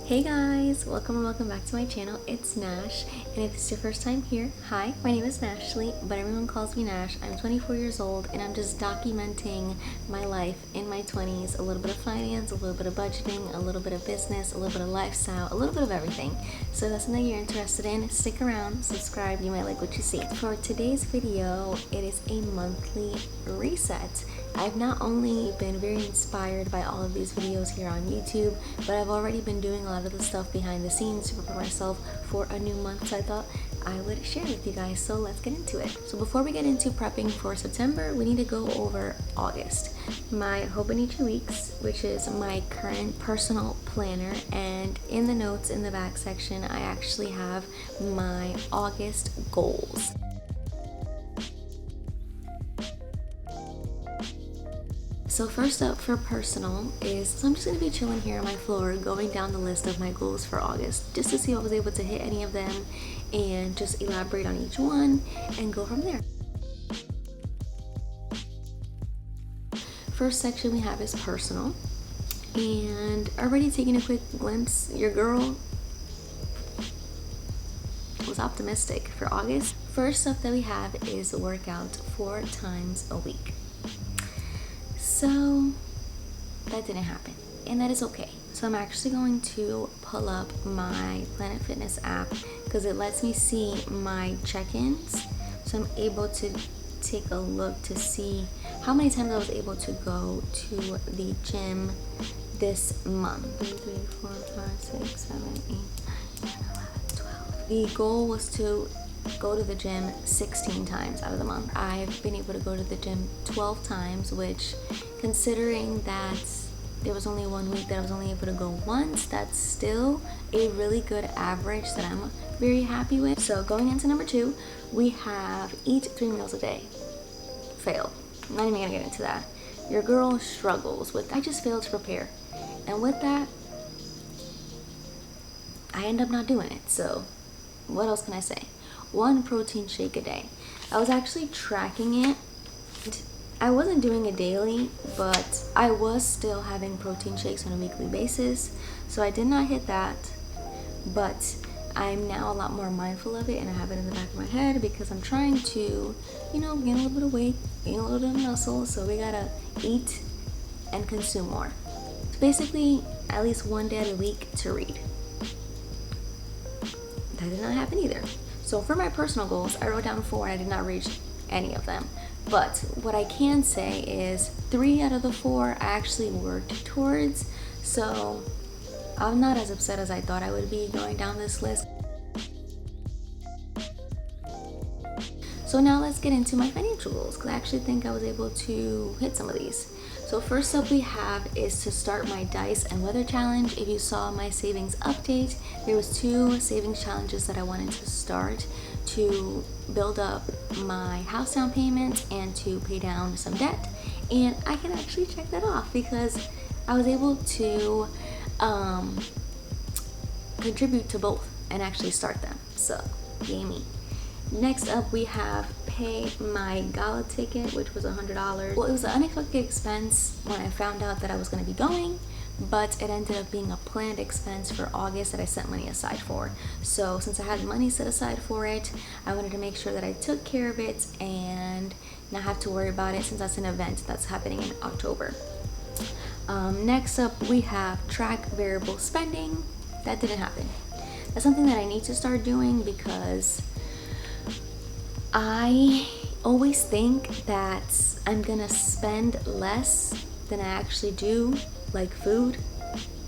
Hey guys, welcome and welcome back to my channel. It's Nash, and if it's your first time here, hi, my name is Nashley, but everyone calls me Nash. I'm 24 years old and I'm just documenting my life in my 20s, a little bit of finance, a little bit of budgeting, a little bit of business, a little bit of lifestyle, a little bit of everything. So if that's something you're interested in, stick around, subscribe, you might like what you see. For today's video, it is a monthly reset. I've not only been very inspired by all of these videos here on YouTube, but I've already been doing a lot of the stuff behind the scenes to prepare myself for a new month, so I thought I would share with you guys. So let's get into it. So before we get into prepping for September, we need to go over August. My Hobonichi Weeks, which is my current personal planner, and in the notes in the back section, I actually have my August goals. So first up for personal is, so I'm just going to be chilling here on my floor going down the list of my goals for August just to see if I was able to hit any of them and just elaborate on each one and go from there. First section we have is personal, and already taking a quick glimpse, your girl was optimistic for August. First up that we have is work out 4 times a week. So that didn't happen, and that is okay. So I'm actually going to pull up my Planet Fitness app because it lets me see my check-ins. So I'm able to take a look to see how many times I was able to go to the gym this month. 2, 3, 4, 5, 6, 7, 8, 9, 11, 12. The goal was to go to the gym 16 times out of the month. I've been able to go to the gym 12 times, which, considering that there was only 1 week that I was only able to go once, that's still a really good average that I'm very happy with. So going into number 2, we have eat 3 meals a day. Fail. I'm not even gonna get into that. Your girl struggles with that. I just failed to prepare, and with that I end up not doing it. So what else can I say? 1 protein shake a day. I was actually tracking it. I wasn't doing it daily, but I was still having protein shakes on a weekly basis. So I did not hit that, but I'm now a lot more mindful of it, and I have it in the back of my head because I'm trying to, gain a little bit of weight, gain a little bit of muscle. So we gotta eat and consume more. So basically, at least 1 day of the week to read. That did not happen either. So for my personal goals, I wrote down 4 and I did not reach any of them. But what I can say is 3 out of the 4 I actually worked towards. So I'm not as upset as I thought I would be going down this list. So now let's get into my financial goals, because I actually think I was able to hit some of these. So first up we have is to start my dice and weather challenge. If you saw my savings update, there was 2 savings challenges that I wanted to start to build up my house down payment and to pay down some debt. And I can actually check that off because I was able to contribute to both and actually start them. So yay me. Next up we have pay my gala ticket, which was $100. Well, it was an unexpected expense when I found out that I was going to be going, but it ended up being a planned expense for August that I set money aside for. So since I had money set aside for it, I wanted to make sure that I took care of it and not have to worry about it, since that's an event that's happening in October. Next up we have track variable spending. That didn't happen. That's something that I need to start doing because I always think that I'm gonna spend less than I actually do, like food,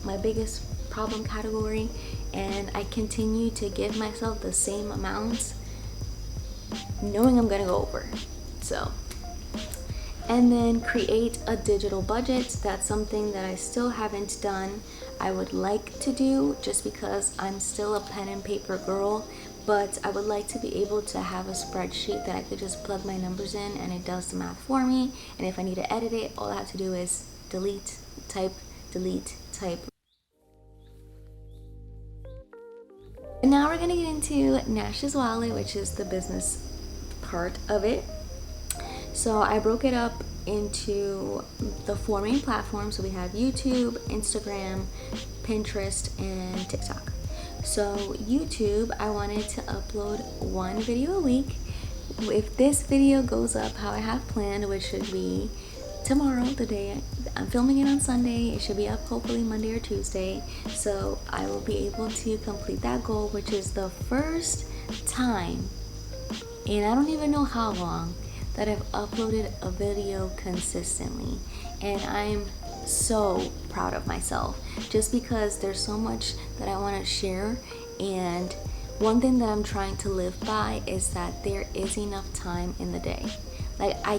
my biggest problem category, and I continue to give myself the same amounts knowing I'm gonna go over. So, and then create a digital budget. That's something that I still haven't done. I would like to do, just because I'm still a pen and paper girl, but I would like to be able to have a spreadsheet that I could just plug my numbers in and it does the math for me. And if I need to edit it, all I have to do is delete, type, delete, type. And now we're gonna get into Nash's wallet, which is the business part of it. So I broke it up into the 4 main platforms. So we have YouTube, Instagram, Pinterest, and TikTok. So YouTube, I wanted to upload one video a week. If this video goes up how I have planned, which should be tomorrow, the day I'm filming it on Sunday, it should be up hopefully Monday or Tuesday. So I will be able to complete that goal, which is the first time, and I don't even know how long, that I've uploaded a video consistently. And I'm so proud of myself, just because there's so much that I want to share. And one thing that I'm trying to live by is that there is enough time in the day. Like, I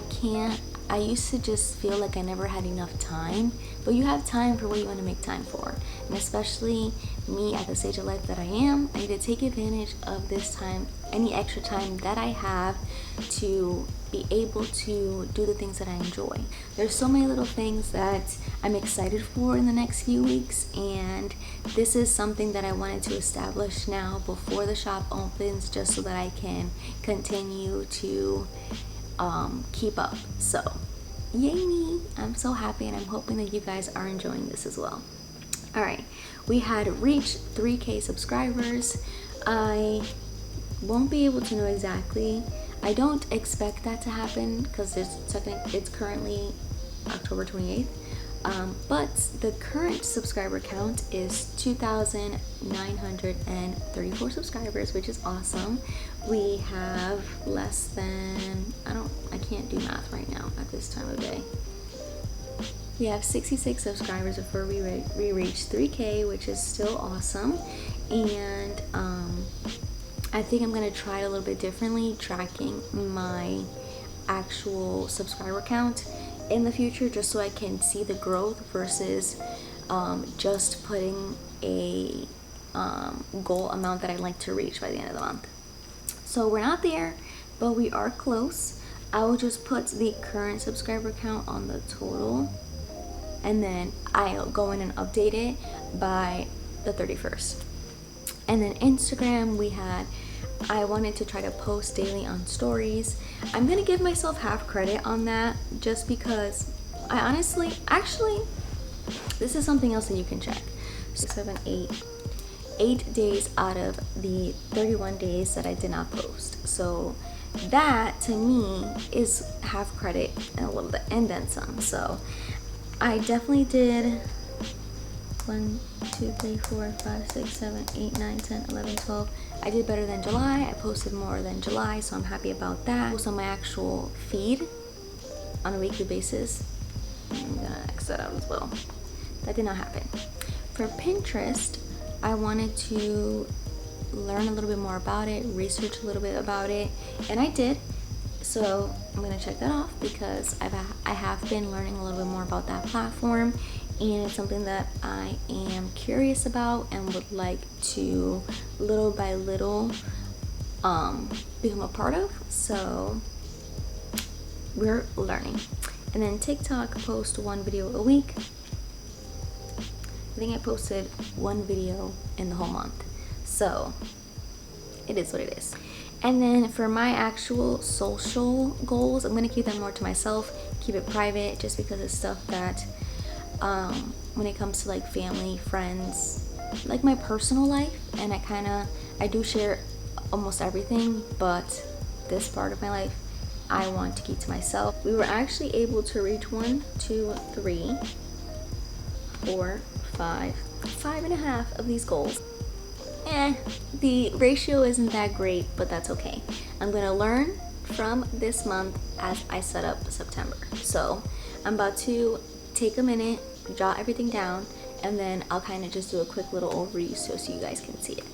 used to just feel like I never had enough time, but you have time for what you want to make time for. And especially me at the stage of life that I am, I need to take advantage of this time, any extra time that I have, to be able to do the things that I enjoy. There's so many little things that I'm excited for in the next few weeks, and this is something that I wanted to establish now before the shop opens, just so that I can continue to keep up. So yay me, I'm so happy, and I'm hoping that you guys are enjoying this as well. All right, we had reached 3K subscribers. I won't be able to know exactly. I don't expect that to happen because it's currently October 28th. But the current subscriber count is 2,934 subscribers, which is awesome. We have less than, I can't do math right now at this time of day. We have 66 subscribers before we reach 3K, which is still awesome. And I think I'm gonna try it a little bit differently, tracking my actual subscriber count in the future, just so I can see the growth versus just putting a goal amount that I'd like to reach by the end of the month. So we're not there, but we are close. I will just put the current subscriber count on the total, and then I'll go in and update it by the 31st. And then Instagram, I wanted to try to post daily on stories. I'm gonna give myself half credit on that, just because I honestly, this is something else that you can check. 6, 7, 8 days out of the 31 days that I did not post. So that to me is half credit and a little bit, and then some. So I definitely did 1, 2, 3, 4, 5, 6, 7, 8, 9, 10, 11, 12. I did better than July. I posted more than July, so I'm happy about that. I post on my actual feed on a weekly basis. I'm gonna X that out as well. That did not happen. For Pinterest, I wanted to learn a little bit more about it, research a little bit about it, and I did. So I'm gonna check that off, because I have been learning a little bit more about that platform, and it's something that I am curious about and would like to little by little become a part of. So we're learning. And then TikTok, post one video a week. I think I posted one video in the whole month, so it is what it is. And then for my actual social goals, I'm gonna keep them more to myself, keep it private, just because it's stuff that when it comes to like family, friends, like my personal life, and I do share almost everything, but this part of my life I want to keep to myself. We were actually able to reach 1, 2, 3, 4, 5 and a half of these goals. The ratio isn't that great, but that's okay. I'm gonna learn from this month as I set up September. So I'm about to take a minute, jot everything down, and then I'll kind of just do a quick little overview so you guys can see it.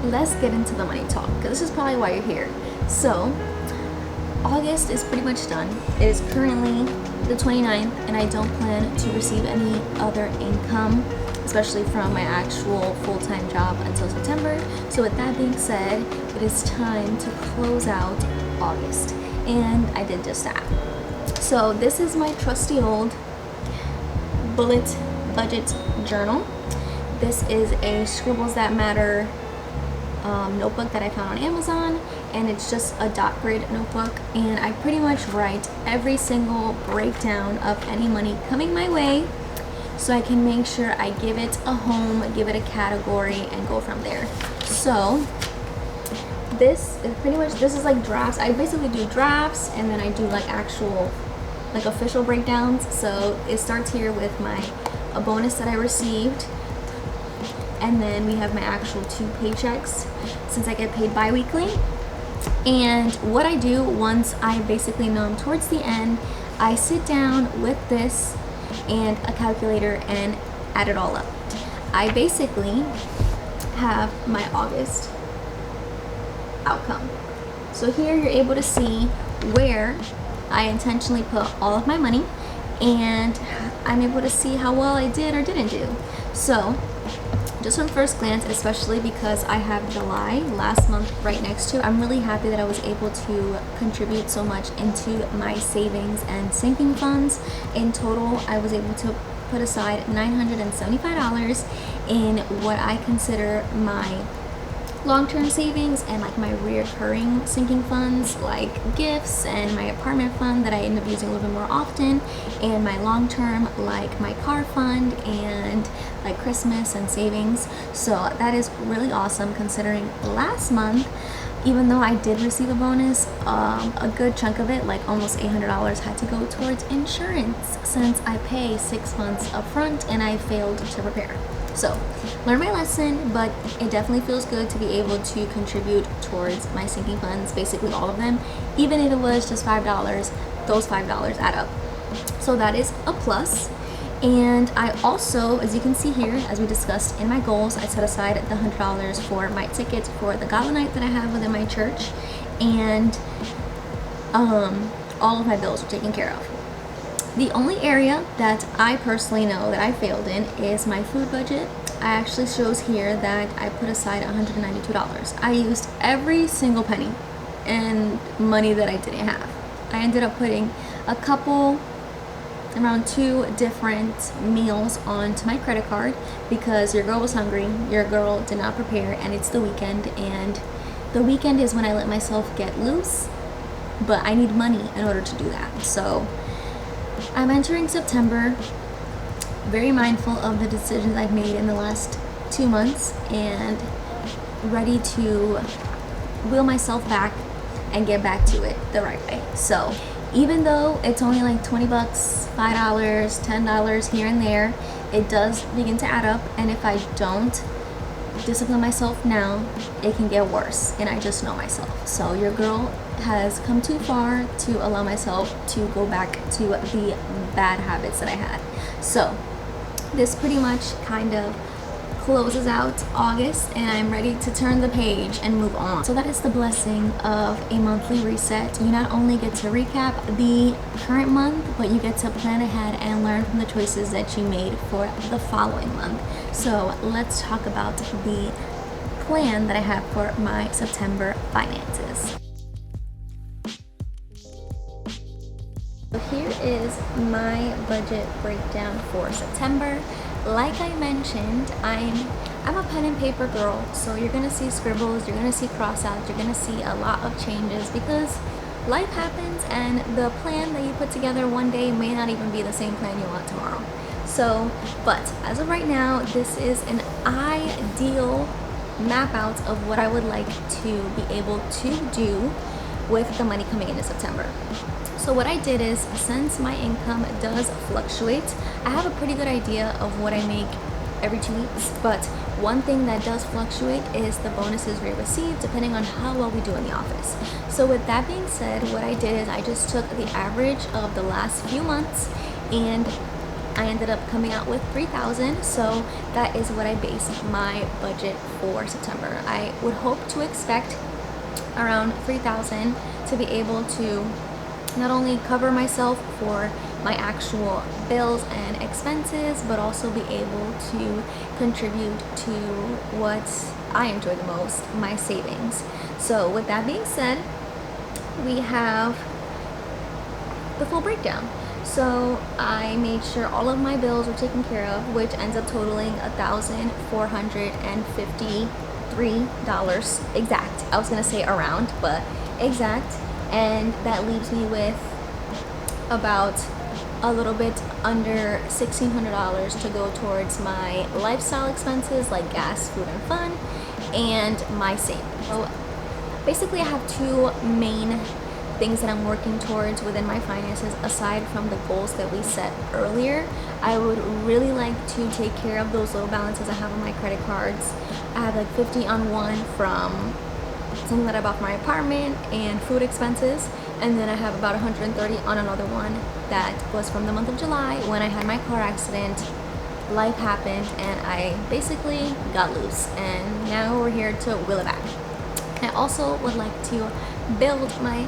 let's get into the money talk, because this is probably why you're here. So August is pretty much done. It is currently the 29th, and I don't plan to receive any other income, especially from my actual full-time job, until September. So with that being said, it is time to close out August, and I did just that. So this is my trusty old bullet budget journal. This is a Scribbles That Matter notebook that I found on Amazon, and it's just a dot grid notebook, and I pretty much write every single breakdown of any money coming my way, so I can make sure I give it a home, give it a category, and go from there. So this is pretty much, this is like drafts. I basically do drafts, and then I do like actual, like official breakdowns. So it starts here with a bonus that I received, and then we have my actual 2 paychecks, since I get paid bi-weekly. And what I do once I basically know I'm towards the end, I sit down with this and a calculator and add it all up. I basically have my August outcome. So here you're able to see where I intentionally put all of my money, and I'm able to see how well I did or didn't do. So just from first glance, especially because I have July, last month, right next to it, I'm really happy that I was able to contribute so much into my savings and sinking funds. In total, I was able to put aside $975 in what I consider my long-term savings and like my reoccurring sinking funds, like gifts and my apartment fund that I end up using a little bit more often, and my long-term, like my car fund and like Christmas and savings. So that is really awesome, considering last month, even though I did receive a bonus, a good chunk of it, like almost $800, had to go towards insurance, since I pay 6 months up front and I failed to prepare. So learned my lesson, but it definitely feels good to be able to contribute towards my sinking funds, basically all of them. Even if it was just $5, those $5 add up. So that is a plus. And I also, as you can see here, as we discussed in my goals, I set aside the $100 for my tickets for the gala night that I have within my church, and all of my bills are taken care of. The only area that I personally know that I failed in is my food budget. I actually shows here that I put aside $192. I used every single penny and money that I didn't have. I ended up putting around 2 different meals onto my credit card, because your girl was hungry, your girl did not prepare, and it's the weekend, and the weekend is when I let myself get loose, but I need money in order to do that. So I'm entering September very mindful of the decisions I've made in the last 2 months, and ready to wheel myself back and get back to it the right way. So even though it's only like 20 bucks, $5, $10 here and there, it does begin to add up, and if I don't discipline myself now, it can get worse, and I just know myself. So your girl has come too far to allow myself to go back to the bad habits that I had. So this pretty much kind of closes out August, and I'm ready to turn the page and move on. So that is the blessing of a monthly reset. You not only get to recap the current month, but you get to plan ahead and learn from the choices that you made for the following month. So let's talk about the plan that I have for my September finances. So here is my budget breakdown for September. Like I mentioned, I'm a pen and paper girl, so you're gonna see scribbles, you're gonna see crossouts, you're gonna see a lot of changes, because life happens, and the plan that you put together one day may not even be the same plan you want tomorrow. So, but as of right now, this is an ideal map out of what I would like to be able to do with the money coming into September. So what I did is, since my income does fluctuate, I have a pretty good idea of what I make every 2 weeks, but one thing that does fluctuate is the bonuses we receive, depending on how well we do in the office. So with that being said, what I did is I just took the average of the last few months and I ended up coming out with $3,000, so that is what I based my budget for September. I would hope to expect around $3,000 to be able to not only cover myself for my actual bills and expenses, but also be able to contribute to what I enjoy the most, my savings. So with that being said, we have the full breakdown. So I made sure all of my bills were taken care of, which ends up totaling $1,453 exact. I was gonna say around, but exact. And that leaves me with about a little bit under $1,600 to go towards my lifestyle expenses like gas, food, and fun, and my savings. So basically I have two main things that I'm working towards within my finances aside from the goals that we set earlier. I would really like to take care of those low balances I have on my credit cards. I have like 50 on one from something that I bought for my apartment and food expenses, and then I have about 130 on another one that was from the month of July when I had my car accident. Life happened and I basically got loose, and now we're here to wheel it back. I also would like to build my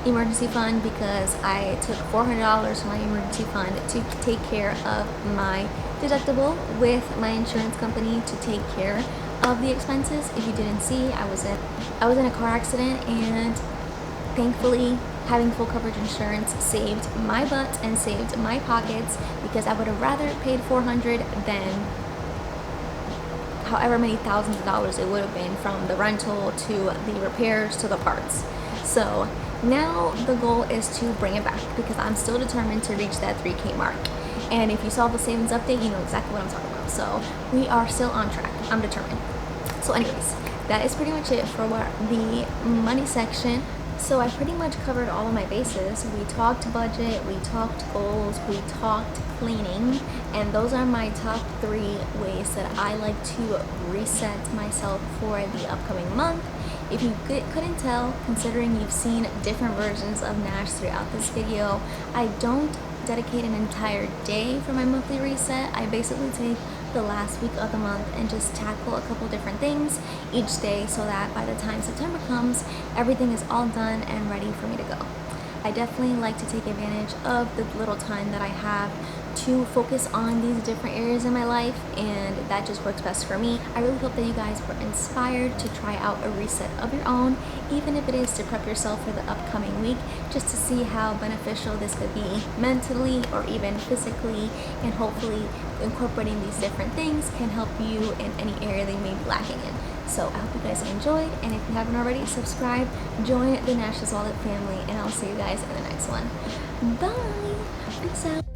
emergency fund because I took $400 from my emergency fund to take care of my deductible with my insurance company to take care of the expenses. If you didn't see, I was in a car accident, and thankfully having full coverage insurance saved my butt and saved my pockets, because I would have rather paid $400 than however many thousands of dollars it would have been, from the rental to the repairs to the parts. So now the goal is to bring it back because I'm still determined to reach that 3K mark. And if you saw the savings update, you know exactly what I'm talking about. So we are still on track. I'm determined. So anyways, that is pretty much it for the money section. So I pretty much covered all of my bases. We talked budget, we talked goals, we talked cleaning, and those are my top 3 ways that I like to reset myself for the upcoming month. If you couldn't tell, considering you've seen different versions of Nash throughout this video, I don't dedicate an entire day for my monthly reset. I basically take the last week of the month and just tackle a couple different things each day so that by the time September comes, everything is all done and ready for me to go. I definitely like to take advantage of the little time that I have to focus on these different areas in my life, and that just works best for me. I really hope that you guys were inspired to try out a reset of your own, even if it is to prep yourself for the upcoming week, just to see how beneficial this could be mentally or even physically, and hopefully incorporating these different things can help you in any area that you may be lacking in. So I hope you guys enjoyed, and if you haven't already, subscribe, join the Nash's Wallet family, and I'll see you guys in the next one. Bye! Peace out!